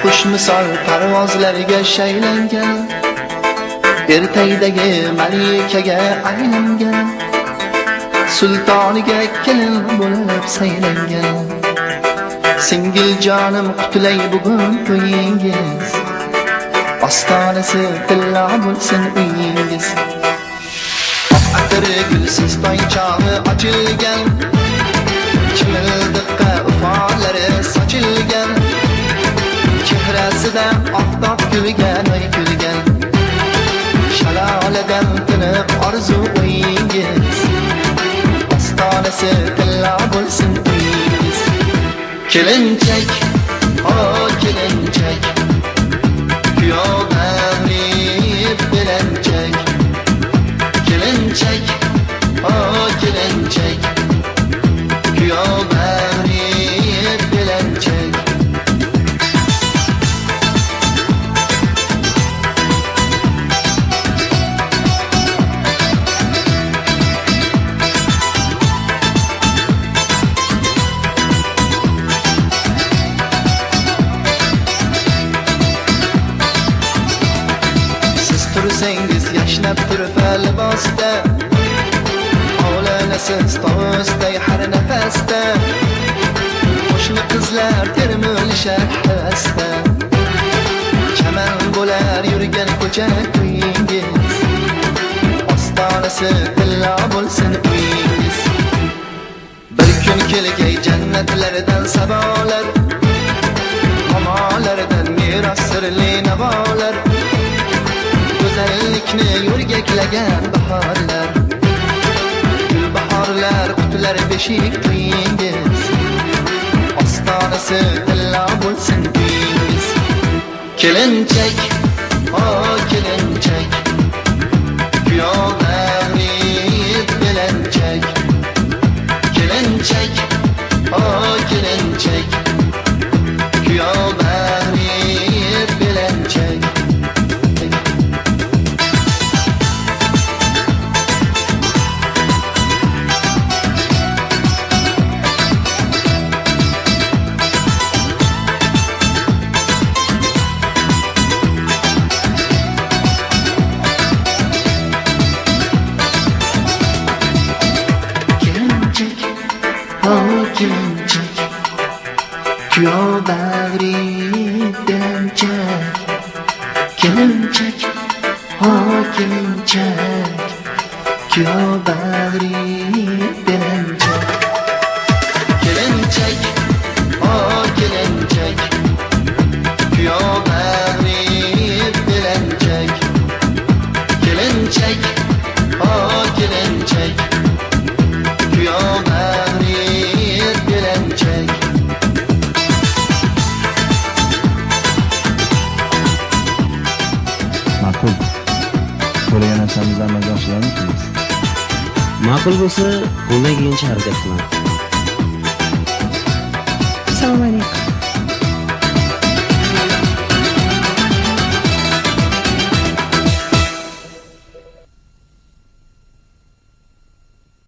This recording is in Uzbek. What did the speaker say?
Qush misol parvozlarga shaylangan, ertaydagi malikaga aylangan, sultoniga kelin bo'lib saylangan. Singil jonim qutlay bugun to'yingiz, ostonasi tilla bo'lsin uyingiz. Atri gulsiz toychog'i ochilgan, chimildiqqa ufolari sochilgan, chehrasidan oftob kulgan oy kulgan. Shaloladan tinib orzu uyingiz, ostonasi tilla bo'lsin uyingiz. Kelinchak, oh kelinchak, kuyov bag'ri belanchak. Kelinchak, oh kelinchak, kuyov bag'ri belanchak. Tursangiz yashnab turib libosda, ovlanasiz tovusday har nafasda, qo'shni qizlar termilishar havasda. Chaman bo'lar yurgan ko'cha kuyingiz, ostonasi tilla bo'lsin uyingiz. Bir kun kelgay jannatlardan sabolar, momolardan meros sirli navolar, go'zallikni yo'rgaklagan bahorlar, gul bahorlar qutlar beshik to'yingiz, ostonasi tilla bo'lsin uyingiz. Kelinchak, oh kelinchak, kuyov bag'ri belanchak. Kelinchak, oh kelinchak, kuyov bag'ri belanchak. Kelinchak, kuyov bag'ri belanchak. Kelinchak, oh kelinchak, kuyov bag'ri belanchak. Kelinchak, oh kelinchak, kuyov bag'ri belanchak. Kelinchak, oh kelinchak, kuyov bag'ri belanchak. Ma'qul. So'ragan narsamizdan amalga oshiramiz. Ma'qul bo'lsa, qo'ldan kelgancha harakat qilaman. Assalomu alaykum.